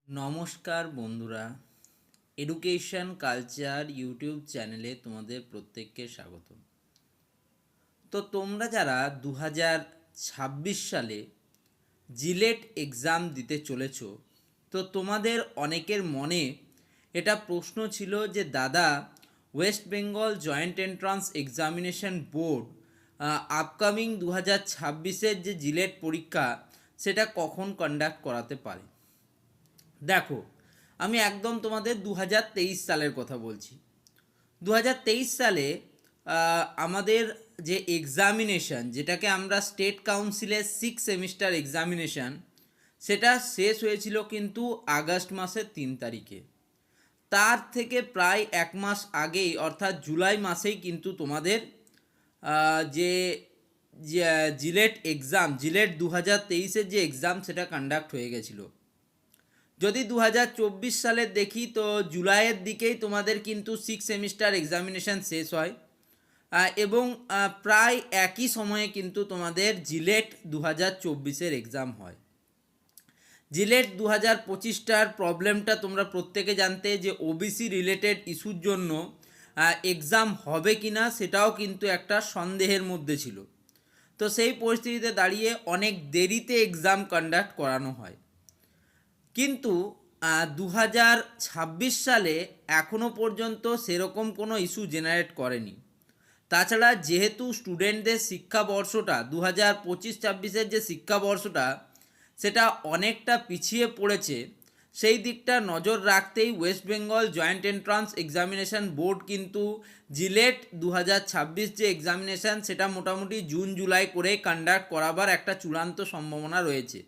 নমস্কার বন্ধুরা, education culture YouTube চ্যানেলে তোমাদের প্রত্যেককে স্বাগত। তো তোমরা যারা 2026 সালে জিলেট এক্সাম দিতে চলেছ, তো তোমাদের অনেকের মনে এটা প্রশ্ন ছিল যে দাদা, West Bengal joint entrance examination board upcoming 2026-এর যে জিলেট পরীক্ষা সেটা কখন কন্ডাক্ট করাতে পারে। দেখো, আমি একদম তোমাদের 2023 সালের কথা বলছি। 2023 সালে আমাদের যে এক্সামিনেশান, যেটাকে আমরা স্টেট কাউন্সিলের 6 সেমিস্টার এক্সামিনেশান, সেটা শেষ হয়েছিল কিন্তু আগস্ট মাসের 3 তারিখে। তার থেকে প্রায় এক মাস আগেই, অর্থাৎ জুলাই মাসেই কিন্তু তোমাদের যে জিলেট এক্সাম, জিলেট 2023-এর যে এক্সাম, সেটা কন্ডাক্ট হয়ে গেছিলো। যদি 2024 সালের দেখি, তো জুলাইয়ের দিকেই তোমাদের কিন্তু 6 সেমিস্টার এক্সামিনেশান শেষ হয় এবং প্রায় একই সময়ে কিন্তু তোমাদের জিলেট 2024-এর এক্সাম হয়। জিলেট 2025টার প্রবলেমটা তোমরা প্রত্যেকে জানতে, যে ওবিসি রিলেটেড ইস্যুর জন্য এক্সাম হবে কি না সেটাও কিন্তু একটা সন্দেহের মধ্যে ছিল। তো সেই পরিস্থিতিতে দাঁড়িয়ে অনেক দেরিতে এক্সাম কন্ডাক্ট করানো হয়। কিন্তু 2026 সালে এখনও পর্যন্ত সেরকম কোনো ইস্যু জেনারেট করেনি। তাছাড়া যেহেতু স্টুডেন্টদের শিক্ষাবর্ষটা 2025-26-এর যে শিক্ষাবর্ষটা সেটা অনেকটা পিছিয়ে পড়েছে, সেই দিকটা নজর রাখতেই West Bengal joint entrance examination board কিন্তু জিলেট 2026 যে এক্সামিনেশান সেটা মোটামুটি জুন জুলাই করে কন্ডাক্ট করাবার একটা চূড়ান্ত সম্ভাবনা রয়েছে।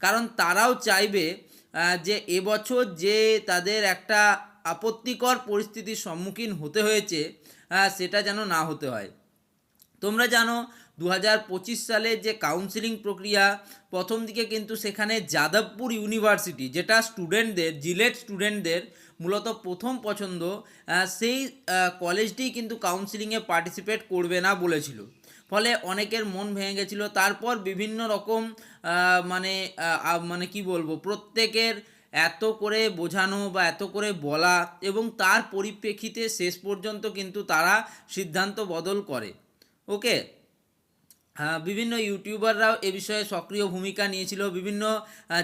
কারণ তারাও চাইবে যে এবছর যে তাদের একটা আপত্তিকর পরিস্থিতির সম্মুখীন হতে হয়েছে সেটা যেন না হতে হয়। তোমরা জানো 2025 সালের যে কাউন্সিলিং প্রক্রিয়া, প্রথম দিকে কিন্তু সেখানে যাদবপুর ইউনিভার্সিটি, যেটা স্টুডেন্টদের, জিলেট স্টুডেন্টদের মূলত প্রথম পছন্দ, সেই কলেজটি কিন্তু কাউন্সিলিংয়ে পার্টিসিপেট করবে না বলেছিল। ফলে অনেকের মন ভেঙে গেছিলো। তারপর বিভিন্ন রকম মানে কি বলবো, প্রত্যেকের এত করে বোঝানো বা এত করে বলা, এবং তার পরিপ্রেক্ষিতে শেষ পর্যন্ত কিন্তু তারা সিদ্ধান্ত বদল করে। ওকে, বিভিন্ন ইউটিউবাররাও এ বিষয়ে সক্রিয় ভূমিকা নিয়েছিল। বিভিন্ন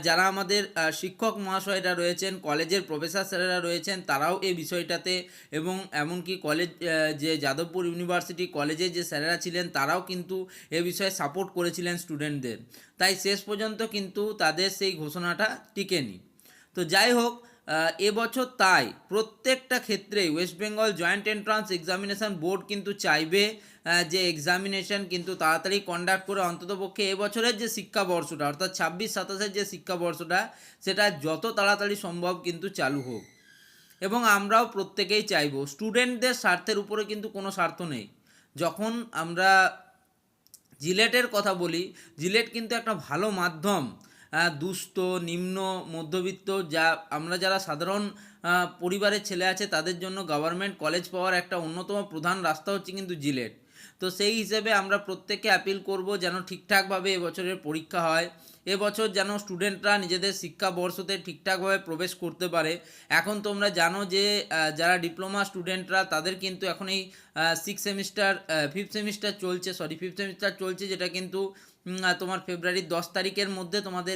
যারা আমাদের শিক্ষক মহাশয়রা রয়েছেন, কলেজের প্রফেসর স্যারেরা রয়েছেন, তারাও এই বিষয়টাতে, এবং এমনকি কলেজ যে যাদবপুর ইউনিভার্সিটি কলেজের যে স্যারেরা ছিলেন তারাও কিন্তু এ বিষয়ে সাপোর্ট করেছিলেন স্টুডেন্টদের। তাই শেষ পর্যন্ত কিন্তু তাদের সেই ঘোষণাটা টিকেনি। তো যাই হোক, এবছর তাই প্রত্যেকটা ক্ষেত্রেই West Bengal joint entrance examination board কিন্তু চাইবে যে এক্সামিনেশন কিন্তু তাড়াতাড়ি কন্ডাক্ট করে অন্ততপক্ষে এবছরের যে শিক্ষাবর্ষটা, অর্থাৎ 26-27-এর যে শিক্ষাবর্ষটা, সেটা যত তাড়াতাড়ি সম্ভব কিন্তু চালু হোক। এবং আমরাও প্রত্যেকেই চাইব, স্টুডেন্টদের স্বার্থের উপরে কিন্তু কোনো স্বার্থ নেই। যখন আমরা জিলেটের কথা বলি, জিলেট কিন্তু একটা ভালো মাধ্যম দুস্থ, নিম্ন, মধ্যবিত্ত, যা আমরা যারা সাধারণ পরিবারের ছেলে আছে তাদের জন্য গভর্নমেন্ট কলেজ পাওয়ার একটা অন্যতম প্রধান রাস্তা হচ্ছে কিন্তু জিলেট। তো সেই হিসেবে আমরা প্রত্যেককে অ্যাপিল করব যেন ঠিকঠাকভাবে এবছরের পরীক্ষা হয়, এবছর যেন স্টুডেন্টরা নিজেদের শিক্ষাবর্ষতে ঠিকঠাকভাবে প্রবেশ করতে পারে। এখন তোমরা জানো যে যারা ডিপ্লোমা স্টুডেন্টরা, তাদের কিন্তু এখন এই ফিফথ সেমিস্টার চলছে, যেটা কিন্তু তোমার ফেব্রুয়ারির 10 তারিখের মধ্যে তোমাদের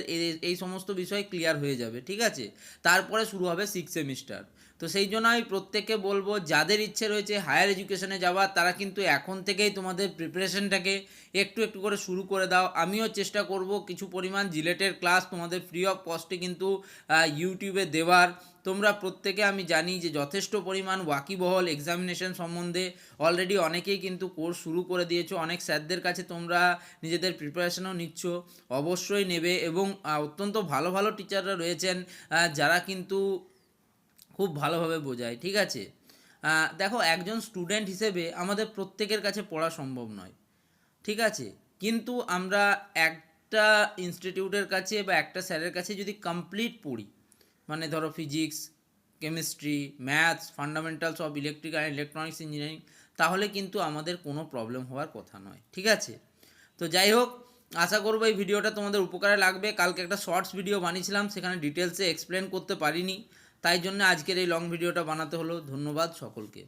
এই সমস্ত বিষয় ক্লিয়ার হয়ে যাবে, ঠিক আছে? তারপরে শুরু হবে 6 সেমিস্টার। তো সেই জন্য আমি প্রত্যেককে বলবো, যাদের ইচ্ছে রয়েছে হায়ার এডুকেশনে যাওয়ার, তারা কিন্তু এখন থেকেই তোমাদের প্রিপারেশনটাকে একটু একটু করে শুরু করে দাও। আমিও চেষ্টা করব কিছু পরিমাণ জিলেটের ক্লাস তোমাদের ফ্রি অফ কস্টে কিন্তু ইউটিউবে দেওয়ার। তোমরা প্রত্যেকে, আমি জানি যে যথেষ্ট পরিমাণ ওয়াকিবহল এক্সামিনেশন সম্বন্ধে অলরেডি অনেকেই কিন্তু কোর্স শুরু করে দিয়েছো, অনেক স্যারদের কাছে তোমরা নিজেদের প্রিপারেশনও নিচ্ছ, অবশ্যই নেবে। এবং অত্যন্ত ভালো ভালো টিচাররা রয়েছেন যারা কিন্তু খুব ভালোভাবে বোঝায়, ঠিক আছে? দেখো, একজন স্টুডেন্ট হিসেবে আমাদের প্রত্যেকের কাছে পড়া সম্ভব নয়, ঠিক আছে? কিন্তু আমরা একটা ইনস্টিটিউটের কাছে বা একটা স্যারের কাছে যদি কমপ্লিট পড়ি, মানে ধরো physics, chemistry, maths, fundamentals of electrical and electronics engineering, তাহলে কিন্তু আমাদের কোনো প্রবলেম হওয়ার কথা নয়, ঠিক আছে? তো যাই হোক, আশা করবো এই ভিডিওটা তোমাদের উপকারে লাগবে। কালকে একটা শর্টস ভিডিও বানিয়েছিলাম, সেখানে ডিটেলসে এক্সপ্লেন করতে পারিনি, তাই জন্য আজকের এই লং ভিডিওটা বানাতে হলো। ধন্যবাদ সকলকে।